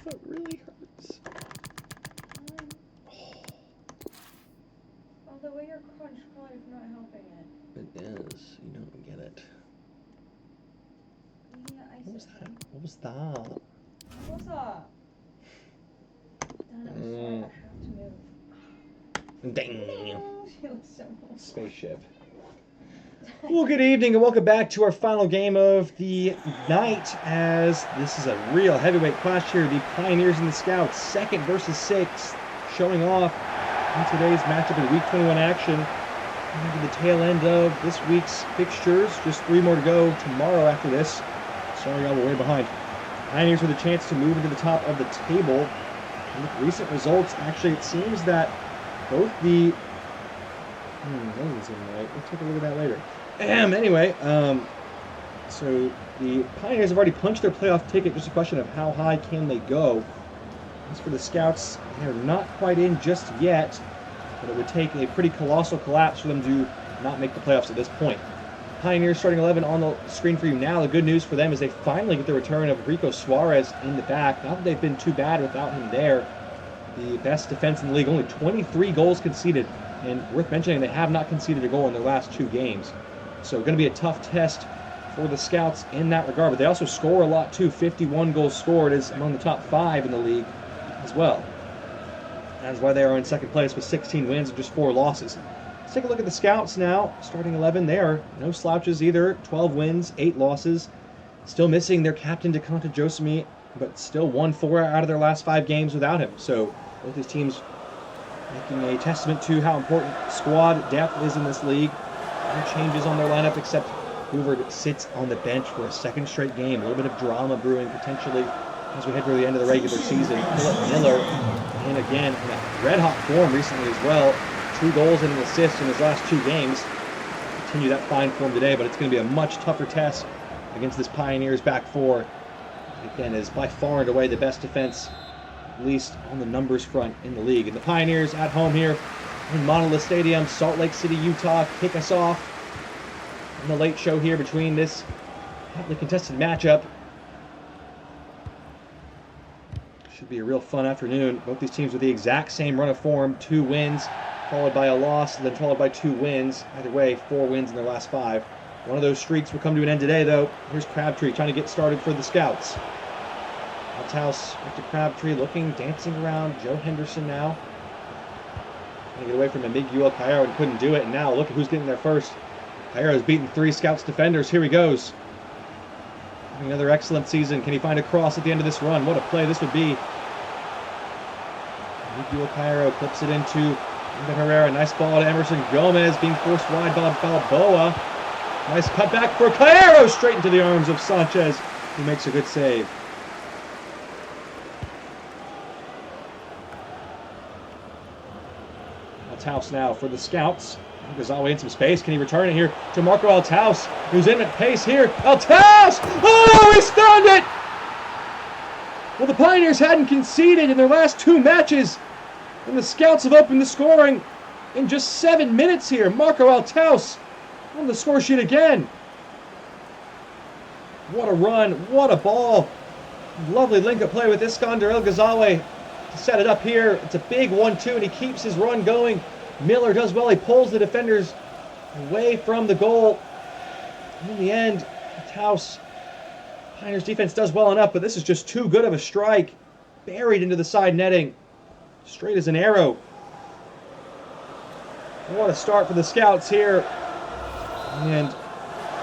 foot really hurts. Oh, the way you're crunched probably not helping it. It is. You don't get it. You need to ice What was it. that? What was that? What was that? Done. I'm sorry. I have to move. Dang. She looks so cool. Spaceship. Well, good evening and welcome back to our final game of the night, as this is a real heavyweight clash here. The Pioneers and the Scouts, 2nd versus 6th, showing off in today's matchup in Week 21 action. Into the tail end of this week's fixtures. Just 3 more to go tomorrow after this. Sorry, y'all, we're way behind. Pioneers with a chance to move into the top of the table. And with recent results, actually, it seems that both the... that doesn't seem right. We'll take a look at that later. Anyway, so the Pioneers have already punched their playoff ticket. Just a question of how high can they go. As for the Scouts, they're not quite in just yet, but it would take a pretty colossal collapse for them to not make the playoffs at this point. Pioneers starting 11 on the screen for you now. The good news for them is they finally get the return of Rico Suarez in the back. Not that they've been too bad without him there. The best defense in the league, only 23 goals conceded. And worth mentioning, they have not conceded a goal in their last 2 games. So going to be a tough test for the Scouts in that regard. But they also score a lot too. 51 goals scored is among the top 5 in the league as well. That's why they are in 2nd place with 16 wins and just 4 losses. Let's take a look at the Scouts now. Starting 11 there. No slouches either. 12 wins, 8 losses. Still missing their captain, DeConta Josemi, but still won 4 out of their last 5 games without him. So both these teams making a testament to how important squad depth is in this league. No changes on their lineup except Hoover sits on the bench for a 2nd straight game. A little bit of drama brewing potentially as we head toward the end of the regular season. Philip Miller, and again, in a red-hot form recently as well. 2 goals and an assist in his last 2 games. Continue that fine form today, but it's going to be a much tougher test against this Pioneers back 4. Again, is by far and away the best defense, at least on the numbers front in the league. And the Pioneers at home here in Monolith Stadium, Salt Lake City, Utah, kick us off in the late show here between this hotly contested matchup. Should be a real fun afternoon. Both these teams with the exact same run of form, 2 wins, followed by a loss, then followed by 2 wins. Either way, 4 wins in their last 5. One of those streaks will come to an end today, though. Here's Crabtree trying to get started for the Scouts. Althouse, Victor Crabtree looking, dancing around. Joe Henderson now. Trying to get away from Miguel Cairo and couldn't do it. And now look at who's getting there first. Cairo's beaten 3 Scouts defenders. Here he goes. Having another excellent season. Can he find a cross at the end of this run? What a play this would be. Miguel Cairo clips it into Herrera. Nice ball to Emerson Gomez, being forced wide by Balboa. Nice cutback for Cairo, straight into the arms of Sanchez, who makes a good save. Althouse now for the Scouts. Gazawa in some space. Can he return it here to Marco Althouse, who's in at pace here? Althouse! Oh, he stunned it! Well, the Pioneers hadn't conceded in their last 2 matches, and the Scouts have opened the scoring in just 7 minutes here. Marco Althouse on the score sheet again. What a run, what a ball. Lovely link-up play with Iskander El Ghazawi to set it up here. It's a big 1-2, and he keeps his run going. Miller does well. He pulls the defenders away from the goal. And in the end, Althouse, Pioneers defense does well enough, but this is just too good of a strike. Buried into the side netting. Straight as an arrow. What a start for the Scouts here. And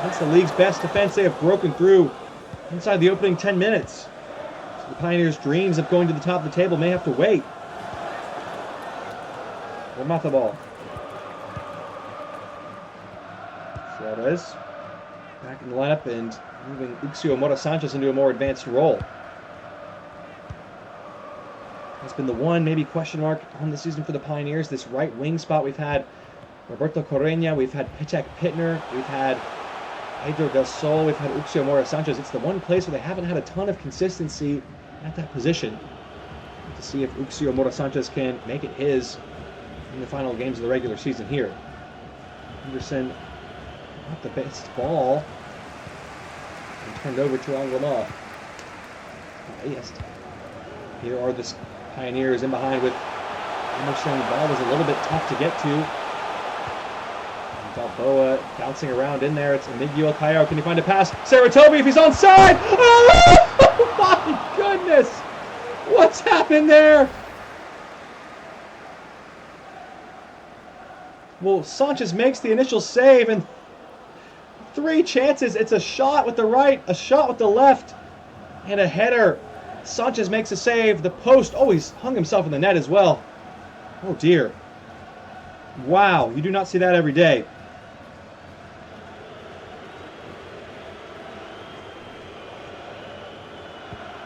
that's the league's best defense. They have broken through inside the opening 10 minutes. So the Pioneers' dreams of going to the top of the table may have to wait. Ramathabal. Suarez back in the lineup and moving Uxio Mora Sanchez into a more advanced role. That's been the one maybe question mark on the season for the Pioneers. This right wing spot, we've had Roberto Correia, we've had Pitek Pittner, we've had Pedro Del Sol, we've had Uxio Mora Sanchez. It's the one place where they haven't had a ton of consistency at that position. To see if Uxio Mora Sanchez can make it his in the final games of the regular season here. Henderson not the best ball. And turned over to Angloma. Yes. Here are the Pioneers in behind with Emerson. The ball was a little bit tough to get to. And Balboa bouncing around in there. It's Emigdio Cairo. Can he find a pass? Saratobi, if he's onside! Oh my goodness! What's happened there? Well, Sanchez makes the initial save, and 3 chances. It's a shot with the right, a shot with the left, and a header. Sanchez makes a save. The post, oh, he's hung himself in the net as well. Oh, dear. Wow, you do not see that every day.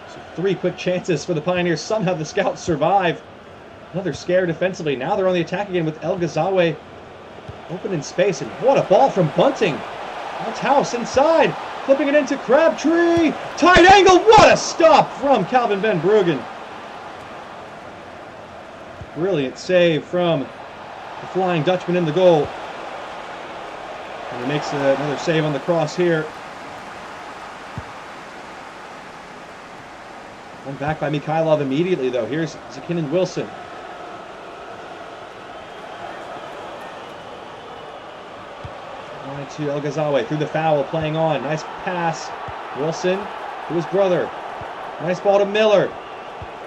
So 3 quick chances for the Pioneers. Somehow the Scouts survive. Another scare defensively. Now they're on the attack again with El Ghazawi open in space. And what a ball from Bunting. Althaus inside. Flipping it into Crabtree. Tight angle. What a stop from Calvin Van Bruggen. Brilliant save from the Flying Dutchman in the goal. And he makes another save on the cross here. One back by Mikhailov immediately, though. Here's Zakinin Wilson. To El Ghazawi through the foul, playing on. Nice pass. Wilson to his brother. Nice ball to Miller.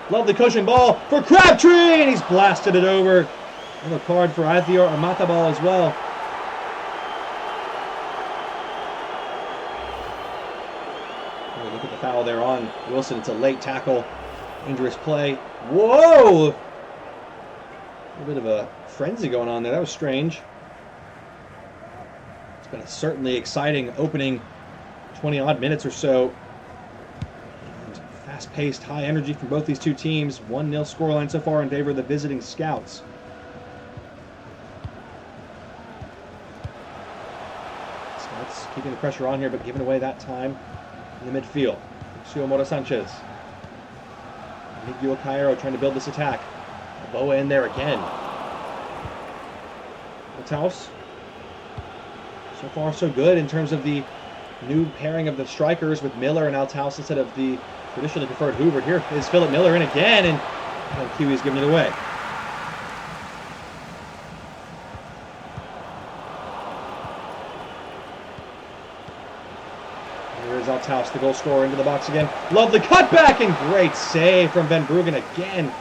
Lovely cushion ball for Crabtree, and he's blasted it over. Another card for Adhior Amatabal as well. Oh, look at the foul there on Wilson. It's a late tackle. Dangerous play. Whoa! A bit of a frenzy going on there. That was strange. It's been a certainly exciting opening 20-odd minutes or so. And fast-paced, high energy from both these two teams. 1-0 scoreline so far in favor of the visiting Scouts. Scouts keeping the pressure on here, but giving away that time in the midfield. Xiomara Sanchez. Emigdio Cairo trying to build this attack. Boa in there again. Althaus. So far, so good in terms of the new pairing of the strikers with Miller and Althaus instead of the traditionally preferred Hoover. Here is Philip Miller in again, and Kiwi's giving it away. Here is Althaus, the goal scorer, into the box again. Lovely cutback and great save from Van Bruggen again.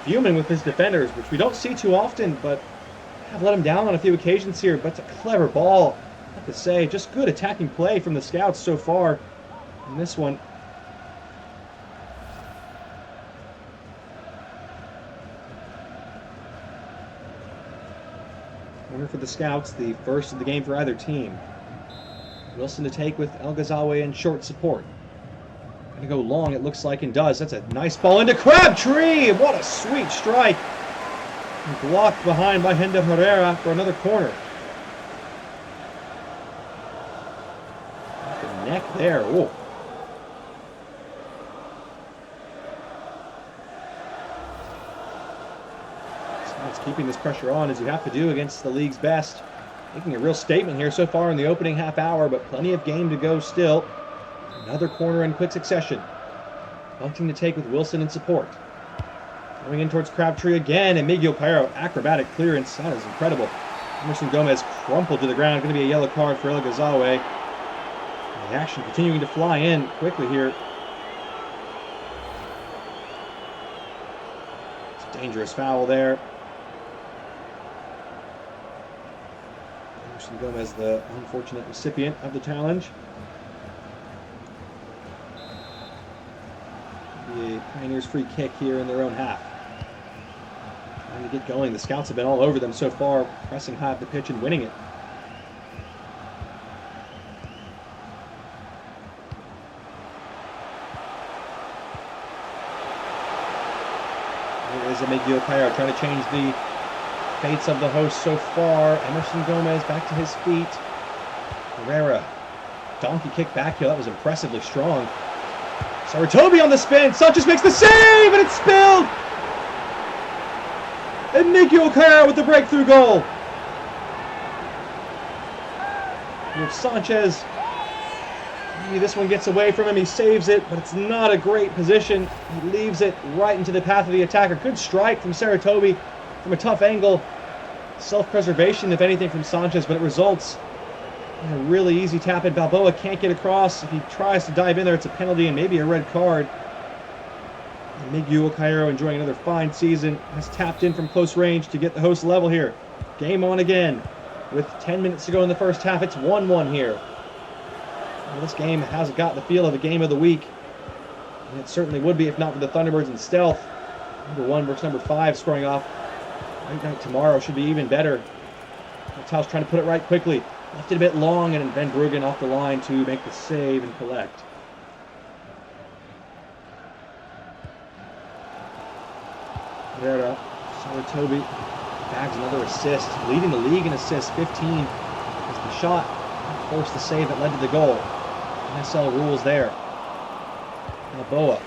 Fuming with his defenders, which we don't see too often, but I've let him down on a few occasions here, but it's a clever ball. I have to say, just good attacking play from the Scouts so far in this one. Corner for the Scouts, the first of the game for either team. Wilson to take with El Ghazawi in short support. Going to go long, it looks like, and does. That's a nice ball into Crabtree! What a sweet strike! Blocked behind by Henda Herrera for another corner. The neck there. Ooh. It's keeping this pressure on, as you have to do against the league's best. Making a real statement here so far in the opening half hour, but plenty of game to go still. Another corner in quick succession. Bunting to take with Wilson in support. Going in towards Crabtree again, and Emigdio Cairo, acrobatic clearance. That is incredible. Emerson Gomez crumpled to the ground. Going to be a yellow card for El Ghazawi. The action continuing to fly in quickly here. It's a dangerous foul there. Emerson Gomez, the unfortunate recipient of the challenge. The Pioneers free kick here in their own half. Trying to get going. The Scouts have been all over them so far, pressing high up the pitch and winning it. Here is Emigdio Cairo trying to change the fates of the host so far. Emerson Gomez back to his feet. Herrera, donkey kick back heel. That was impressively strong. Saratobi on the spin. Sanchez makes the save, and it's spilled. Emigdio Cairo with the breakthrough goal. With Sanchez Maybe this one gets away from him. He saves it, but it's not a great position. He leaves it right into the path of the attacker. Good strike from Saratobi from a tough angle. Self-preservation, if anything, from Sanchez, but it results in a really easy tap in. Balboa can't get across. If he tries to dive in there, it's a penalty and maybe a red card. And Miguel Cairo, enjoying another fine season, has tapped in from close range to get the host level here. Game on again. With 10 minutes to go in the first half, it's 1-1 here. Well, this game hasn't got the feel of a game of the week. And it certainly would be if not for the Thunderbirds in stealth. Number 1 versus number 5 scoring off. Late night tomorrow should be even better. Taus trying to put it right quickly. Left it a bit long, and Ben Bruggen off the line to make the save and collect. Herrera, Saratobi bags another assist, leading the league in assists, 15. As the shot forced the save that led to the goal. NSL rules there. Balboa.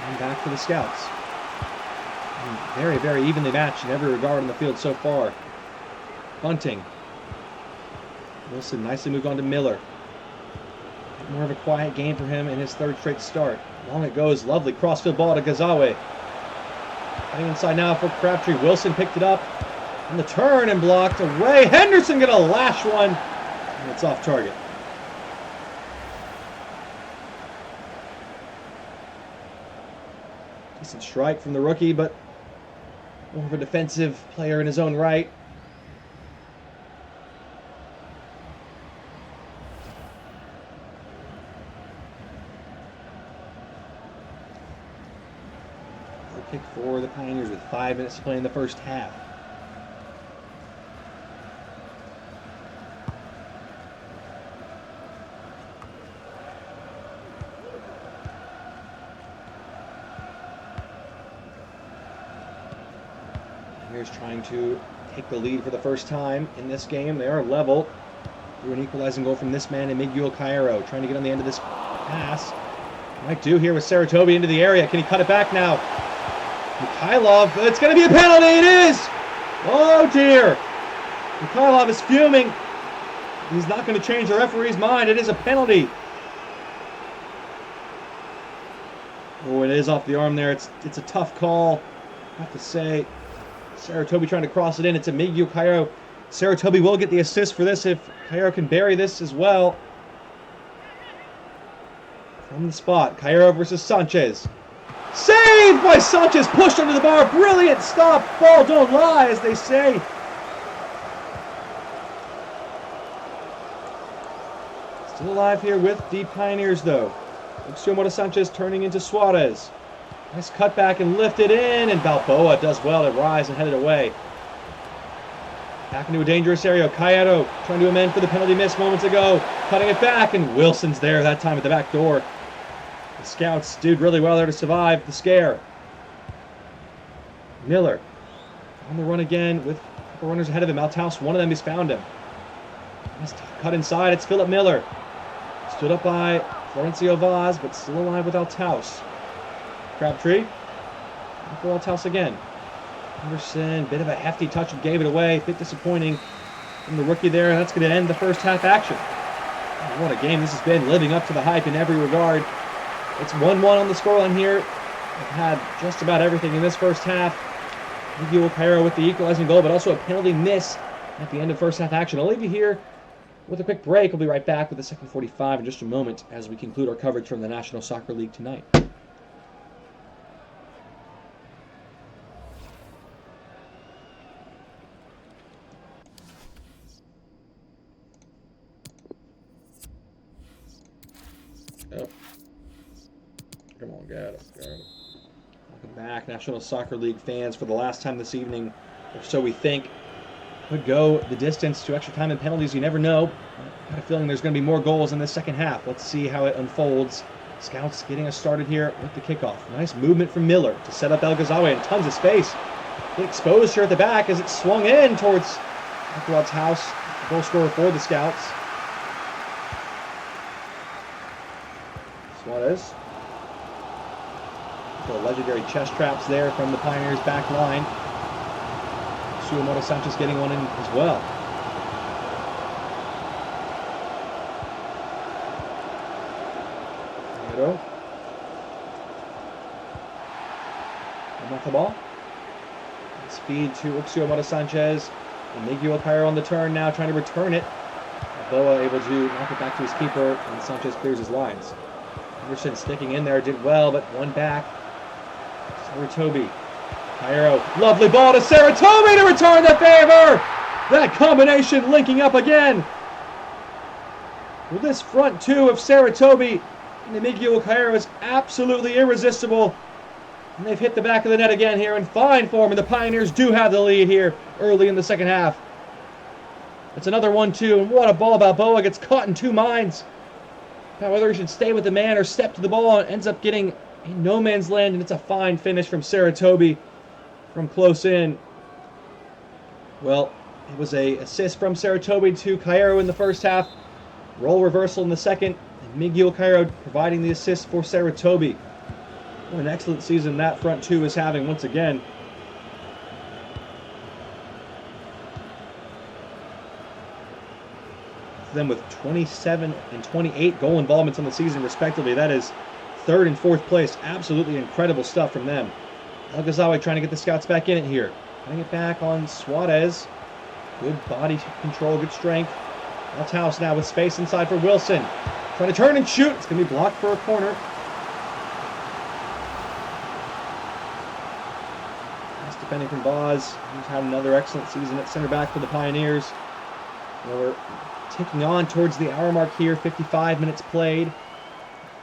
And back for the Scouts. And very, very evenly matched in every regard on the field so far. Bunting. Wilson nicely moved on to Miller. More of a quiet game for him in his third straight start. Long it goes. Lovely crossfield ball to Gazawe. Cutting inside now for Crabtree. Wilson picked it up. And the turn and blocked away. Henderson gonna lash one. And it's off target. Decent strike from the rookie, but more of a defensive player in his own right. Kick for the Pioneers with 5 minutes to play in the first half. Pioneers trying to take the lead for the first time in this game. They are level through an equalizing goal from this man in Miguel Cairo. Trying to get on the end of this pass. Might do here with Saratobi into the area. Can he cut it back now? Mikhailov, it's going to be a penalty, it is! Oh dear! Mikhailov is fuming. He's not going to change the referee's mind, it is a penalty. Oh, it is off the arm there, it's a tough call, I have to say. Saratobi trying to cross it in, it's a Miguel Cairo. Saratobi will get the assist for this if Cairo can bury this as well. From the spot, Cairo versus Sanchez. Saved by Sanchez, pushed under the bar. Brilliant stop. Ball don't lie, as they say. Still alive here with the Pioneers, though. Xiomara Sanchez turning into Suarez. Nice cutback and lifted in, and Balboa does well to rise and head it away. Back into a dangerous area. Cairo trying to amend for the penalty miss moments ago. Cutting it back, and Wilson's there that time at the back door. The Scouts did really well there to survive the scare. Miller on the run again with a couple runners ahead of him. Althaus, one of them has found him. Nice cut inside. It's Philip Miller. Stood up by Florencio Vaz, but still alive with Althaus. Crabtree. For Althaus again. Anderson, bit of a hefty touch and gave it away. A bit disappointing from the rookie there. That's going to end the first half action. What a game this has been, living up to the hype in every regard. It's 1-1 on the scoreline here. I've had just about everything in this first half. Miguel Cairo with the equalizing goal, but also a penalty miss at the end of first half action. I'll leave you here with a quick break. We'll be right back with the second 45 in just a moment as we conclude our coverage from the National Soccer League tonight. Oh. Come on, got it. Welcome back, National Soccer League fans, for the last time this evening, or so we think. Could go the distance to extra time and penalties. You never know. I've got a feeling there's going to be more goals in the second half. Let's see how it unfolds. Scouts getting us started here with the kickoff. Nice movement from Miller to set up El Ghazawi and tons of space. Get exposed here at the back as it's swung in towards Althaus house. Goal scorer for the Scouts. Suarez. The legendary chest traps there from the Pioneers' back line. Xiomara Sanchez getting one in as well. Cairo. Off the ball. Speed to Uxio Mata Sanchez. And Miguel Cairo on the turn now, trying to return it. Boa able to knock it back to his keeper, and Sanchez clears his lines. Henderson sticking in there, did well, but one back. Saratobi. Cairo, lovely ball to Saratobi to return the favor! That combination linking up again. Well, this front two of Saratobi and Miguel Cairo is absolutely irresistible. And they've hit the back of the net again here in fine form, and the Pioneers do have the lead here early in the second half. It's another 1-2, and what a ball. Balboa gets caught in two minds about whether he should stay with the man or step to the ball, and ends up getting in no man's land, and it's a fine finish from Saratobi from close in. Well, it was a assist from Saratobi to Cairo in the first half, role reversal in the second, and Miguel Cairo providing the assist for Saratobi. What an excellent season that front two is having once again. Them with 27 and 28 goal involvements on the season respectively. That is third and fourth place. Absolutely incredible stuff from them. El Ghazawi trying to get the Scouts back in it here. Putting it back on Suarez. Good body control, good strength. Althaus now with space inside for Wilson. Trying to turn and shoot. It's going to be blocked for a corner. Nice defending from Boz. He's had another excellent season at center back for the Pioneers. We're ticking on towards the hour mark here. 55 minutes played.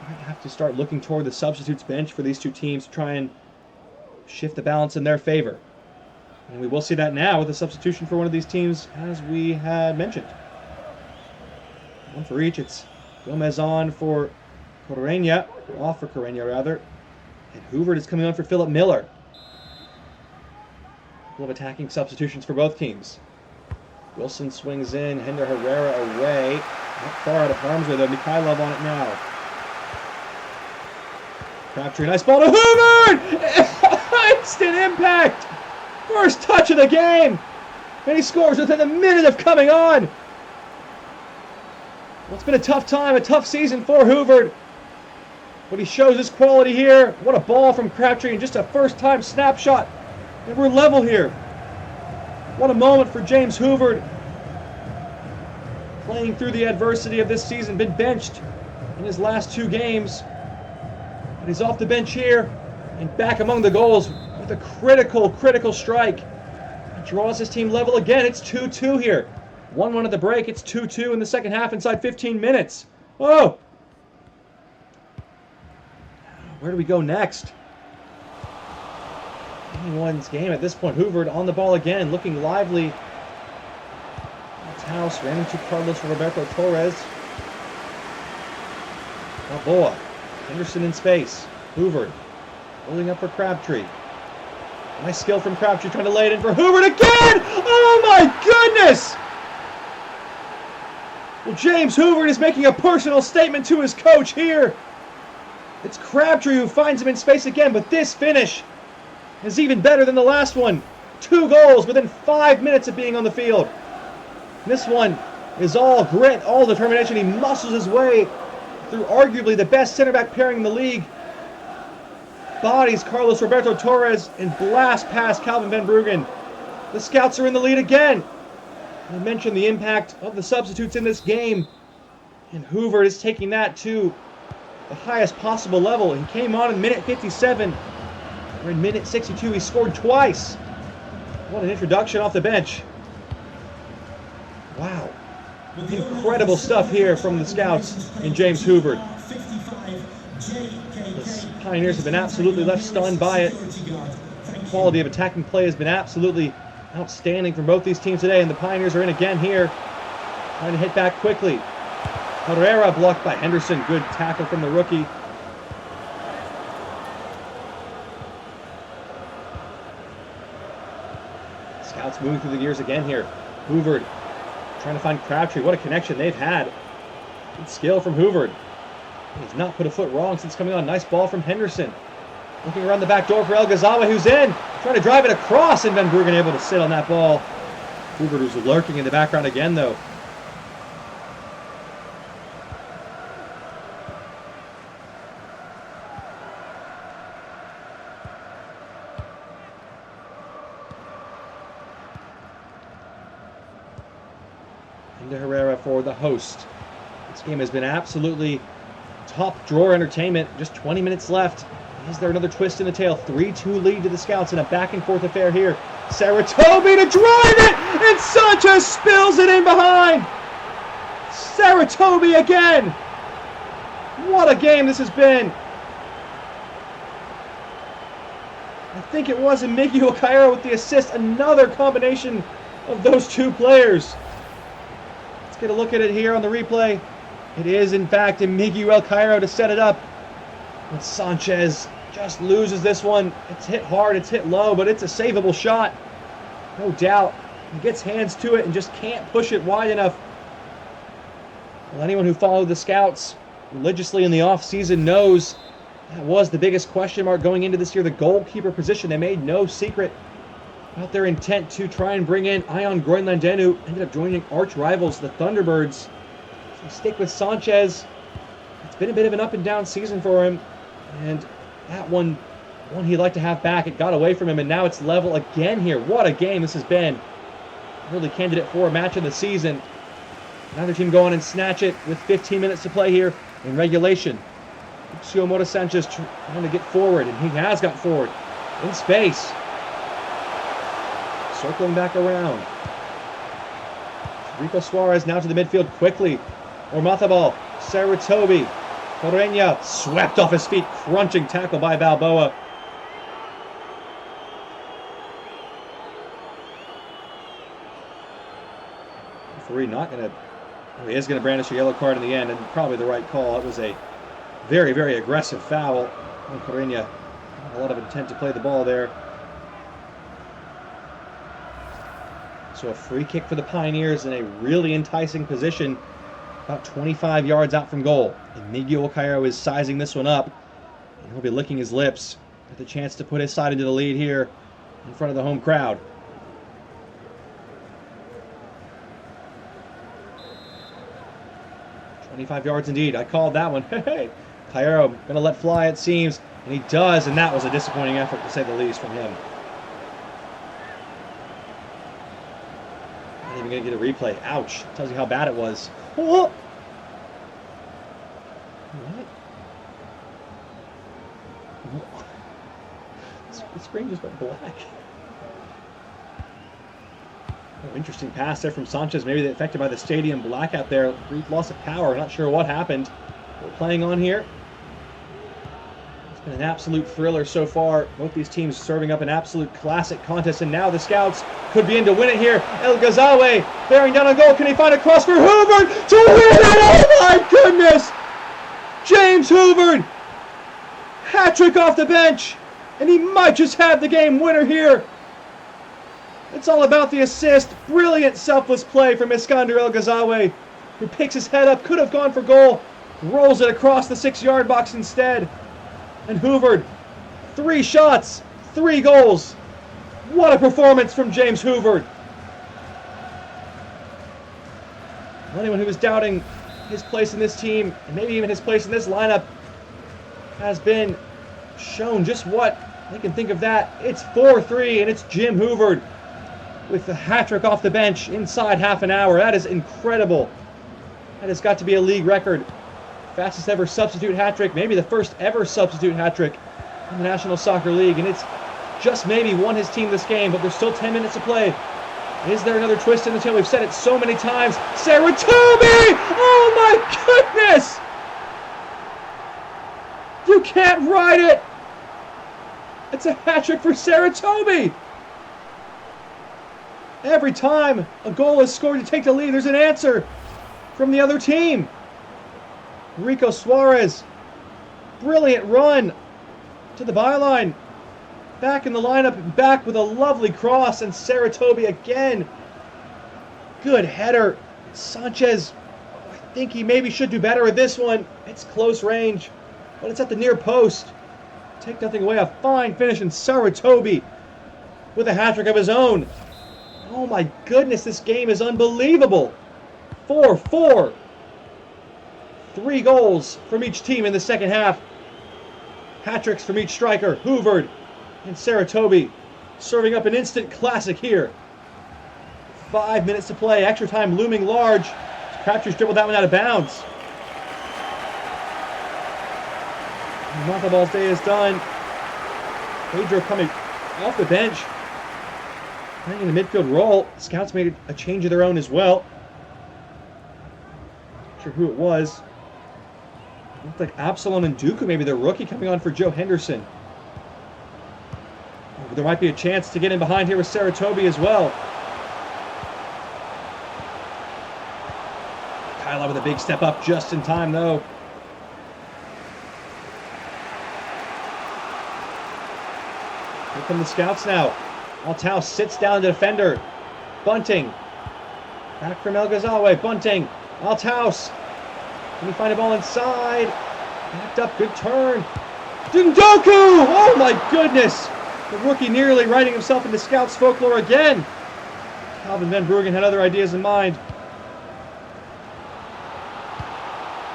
Might have to start looking toward the substitutes bench for these two teams to try and shift the balance in their favor. And we will see that now with a substitution for one of these teams, as we had mentioned. One for each. It's Gomez on for Correia, off for Correia rather. And Hoover is coming on for Philip Miller. A couple of attacking substitutions for both teams. Wilson swings in, Hender Herrera away. Not far out of harm's way though, Mikhailov on it now. Crabtree, nice ball to Hoover! Instant impact! First touch of the game! And he scores within a minute of coming on! Well, it's been a tough time, a tough season for Hoover. But he shows his quality here. What a ball from Crabtree and just a first-time snapshot. And we're level here. What a moment for James Hoover. Playing through the adversity of this season, been benched in his last two games. But he's off the bench here and back among the goals with a critical strike. He draws his team level again. It's 2-2 here. 1-1 at the break. It's 2-2 in the second half inside 15 minutes. Oh! Where do we go next? Anyone's game at this point. Hoover on the ball again, looking lively. Althaus ran into Carlos Roberto Torres. Balboa. Henderson in space. Hoover holding up for Crabtree. Nice skill from Crabtree, trying to lay it in for Hoover again! Oh my goodness! Well, James Hoover is making a personal statement to his coach here. It's Crabtree who finds him in space again, but this finish is even better than the last one. 2 goals within 5 minutes of being on the field. This one is all grit, all determination. He muscles his way through arguably the best center back pairing in the league. Bodies Carlos Roberto Torres and blast past Calvin Van Bruggen. The Scouts are in the lead again. I mentioned the impact of the substitutes in this game, and Hoover is taking that to the highest possible level. He came on in minute 57, or in minute 62 he scored twice. What an introduction off the bench. Wow. Incredible stuff here from the Scouts and James Hoover. The Pioneers have been absolutely left stunned by it. The quality of attacking play has been absolutely outstanding from both these teams today, and the Pioneers are in again here, trying to hit back quickly. Herrera blocked by Henderson. Good tackle from the rookie. Scouts moving through the gears again here. Hoover trying to find Crabtree. What a connection they've had. Good skill from Hoover. He's not put a foot wrong since coming on. Nice ball from Henderson. Looking around the back door for El Ghazawi, who's in. Trying to drive it across, and Van Bruggen able to sit on that ball. Hoover was lurking in the background again, though. into Herrera for the host. This game has been absolutely top drawer entertainment. Just 20 minutes left. Is there another twist in the tail? 3-2 lead to the Scouts in a back and forth affair here. Saratobi to drive it, and Sanchez spills it in behind. Saratobi again. What a game this has been. I think it was Miguel Cairo with the assist. Another combination of those two players. Let's get a look at it here on the replay. It is, in fact, Miguel Cairo to set it up. But Sanchez just loses this one. It's hit hard, it's hit low, but it's a savable shot. No doubt. He gets hands to it and just can't push it wide enough. Well, anyone who followed the Scouts religiously in the offseason knows that was the biggest question mark going into this year, the goalkeeper position. They made no secret about their intent to try and bring in Ion Groenlanddenu, ended up joining arch rivals, the Thunderbirds. So they stick with Sanchez. It's been a bit of an up and down season for him, and that one he'd like to have back. It got away from him, and now it's level again here. What a game this has been. Really candidate for a match of the season. Another team go on and snatch it with 15 minutes to play here in regulation. Xiomara Sanchez trying to get forward, and he has got forward in space. Circling back around. Rico Suarez now to the midfield quickly. Ormathabal, Saratobi, Correña swept off his feet, crunching tackle by Balboa. Referee not going to, he is going to brandish a yellow card in the end, and probably the right call. It was a very, very aggressive foul on Correña. A lot of intent to play the ball there. So a free kick for the Pioneers in a really enticing position, about 25 yards out from goal. And Miguel Cairo is sizing this one up, and he'll be licking his lips with the chance to put his side into the lead here in front of the home crowd. "25 yards indeed. I called that one. Hey, Cairo going to let fly, it seems, and he does, and that was a disappointing effort, to say the least, from him. Not even going to get a replay. Ouch. Tells you how bad it was. Oh. What? The screen just went black. Oh, interesting pass there from Sanchez. Maybe they're affected by the stadium blackout there. Brief loss of power. Not sure what happened. We're playing on here. It's been an absolute thriller so far. Both these teams serving up an absolute classic contest, and now the Scouts could be in to win it here. El Ghazawi bearing down on goal. Can he find a cross for Hoover to win it? Oh my goodness! James Hoover! Hat-trick off the bench, and he might just have the game winner here. It's all about the assist. Brilliant selfless play from Iskander El Ghazawi, who picks his head up, could have gone for goal, rolls it across the 6-yard box instead. And Hoover, 3 shots, 3 goals. What a performance from James Hoover. Anyone who was doubting his place in this team, and maybe even his place in this lineup, has been shown just what they can think of that. It's 4-3, and it's Jim Hoover with the hat-trick off the bench inside half an hour. That is incredible. That has got to be a league record. Fastest ever substitute hat-trick, maybe the first ever substitute hat-trick in the National Soccer League, and it's just maybe won his team this game, but there's still 10 minutes to play. Is there another twist in the tail? We've said it so many times. Saratobi! Oh my goodness! You can't ride it! It's a hat-trick for Saratobi! Every time a goal is scored to take the lead, there's an answer from the other team. Rico Suarez, brilliant run to the byline. Back in the lineup, back with a lovely cross, and Saratobi again. Good header. Sanchez, I think he maybe should do better with this one. It's close range, but it's at the near post. Take nothing away, a fine finish, and Saratobi with a hat-trick of his own. Oh my goodness, this game is unbelievable. 4-4. 3 goals from each team in the second half. Hat-tricks from each striker. Hoover and Saratobi serving up an instant classic here. 5 minutes to play. Extra time looming large. Crabtree's dribbled that one out of bounds. Montalban's day is done. Pedro coming off the bench. Playing in the midfield role. Scouts made a change of their own as well. Not sure who it was. Looked like Absalom and Dooku, maybe the rookie, coming on for Joe Henderson. There might be a chance to get in behind here with Saratobi as well. Kyla with a big step up just in time, though. Here come the Scouts now. Altau sits down the defender. Bunting. Back from El Ghazawi. Bunting. Altaus. Can he find a ball inside? Backed up. Good turn. Ndoku! Oh my goodness! The rookie nearly writing himself into Scouts folklore again. Calvin Van Bruggen had other ideas in mind.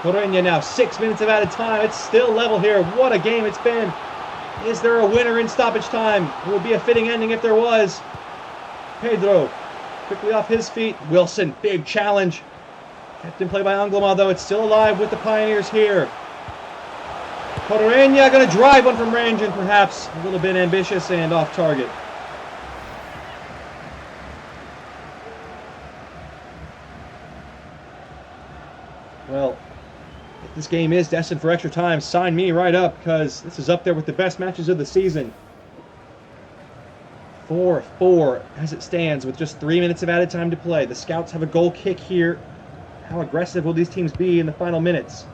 Correia now, 6 minutes of added time. It's still level here. What a game it's been. Is there a winner in stoppage time? It would be a fitting ending if there was. Pedro, quickly off his feet. Wilson, big challenge. Kept in play by Angloma, though. It's still alive with the Pioneers here. Correia going to drive one from range and perhaps a little bit ambitious and off target. Well, if this game is destined for extra time, sign me right up, because this is up there with the best matches of the season. 4-4 as it stands with just 3 minutes of added time to play. The Scouts have a goal kick here. How aggressive will these teams be in the final minutes?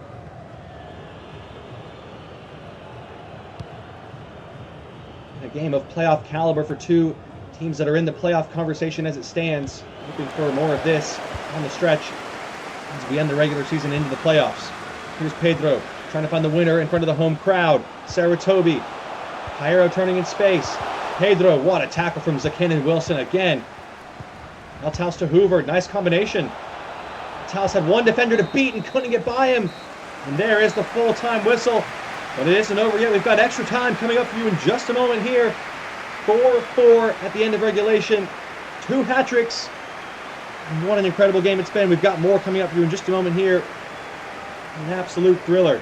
A game of playoff caliber for two teams that are in the playoff conversation as it stands. Hoping for more of this on the stretch as we end the regular season into the playoffs. Here's Pedro trying to find the winner in front of the home crowd. Saratobi. Jairo turning in space. Pedro, what a tackle from Zakin and Wilson again. Altaus to Hoover. Nice combination. Altaus had one defender to beat and couldn't get by him. And there is the full-time whistle. But it isn't over yet. We've got extra time coming up for you in just a moment here. 4-4 at the end of regulation. 2 hat-tricks. And what an incredible game it's been. We've got more coming up for you in just a moment here. An absolute thriller.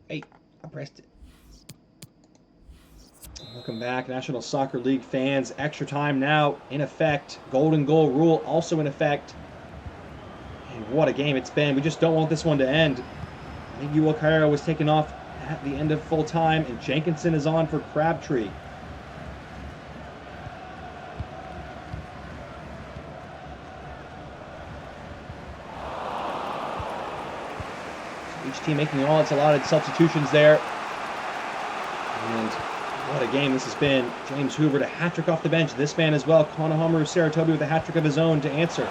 Hey, I pressed it. Welcome back, National Soccer League fans. Extra time now in effect. Golden goal rule also in effect. And what a game it's been. We just don't want this one to end. Miguel Cairo was taken off at the end of full time, and Jenkinson is on for Crabtree. Each team making all its allotted substitutions there. And what a game this has been. James Hoover to hat-trick off the bench. This man as well, Konohamaru Saratobi with a hat-trick of his own to answer.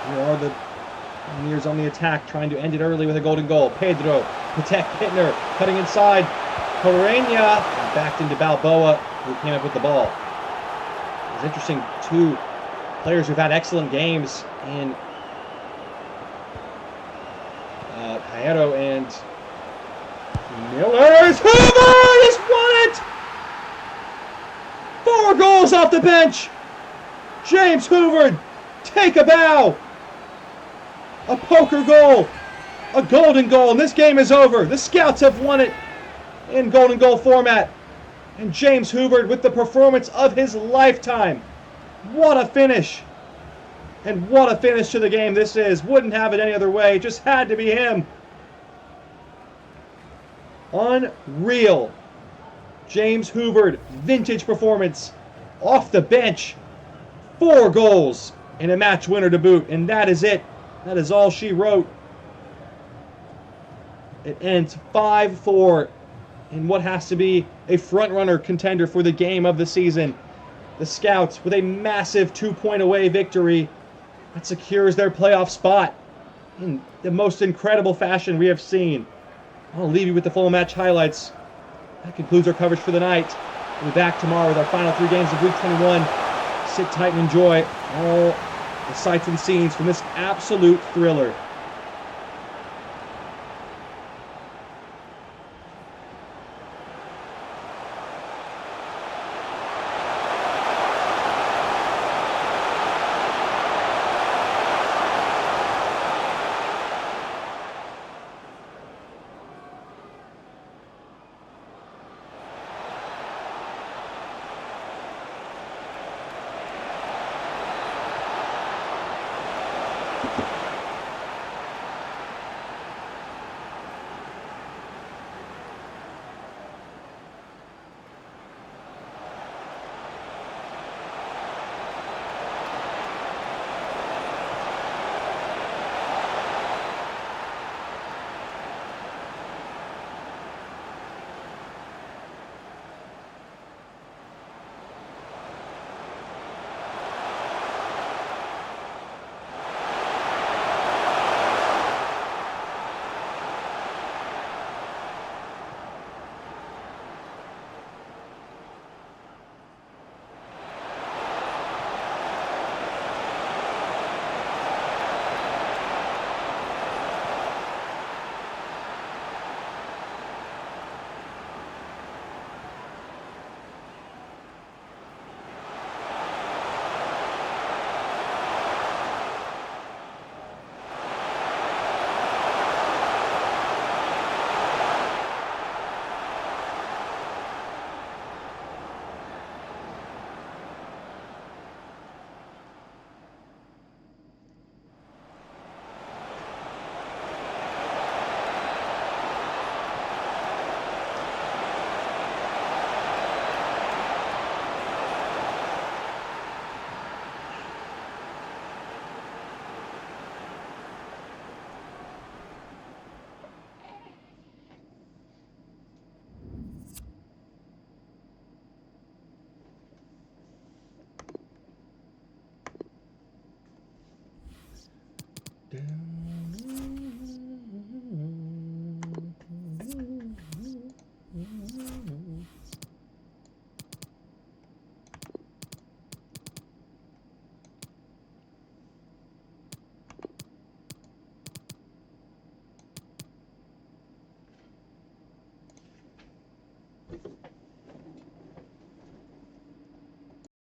Here are the Pioneers on the attack, trying to end it early with a golden goal. Pedro, Patek, Hittner, cutting inside. Correia, backed into Balboa, who came up with the ball. It's interesting, two players who've had excellent games in Cairo and Miller. Hoover has won it! 4 goals off the bench. James Hoover, take a bow. A poker goal, a golden goal, and this game is over. The Scouts have won it in golden goal format. And James Hoover with the performance of his lifetime. What a finish. And what a finish to the game this is. Wouldn't have it any other way. Just had to be him. Unreal. James Hoover, vintage performance. Off the bench. 4 goals and a match winner to boot. And that is it. That is all she wrote. It ends 5-4 in what has to be a front-runner contender for the game of the season. The Scouts with a massive 2-point away victory that secures their playoff spot in the most incredible fashion we have seen. I'll leave you with the full match highlights. That concludes our coverage for the night. We'll be back tomorrow with our final 3 games of Week 21. Sit tight and enjoy all the sights and scenes from this absolute thriller.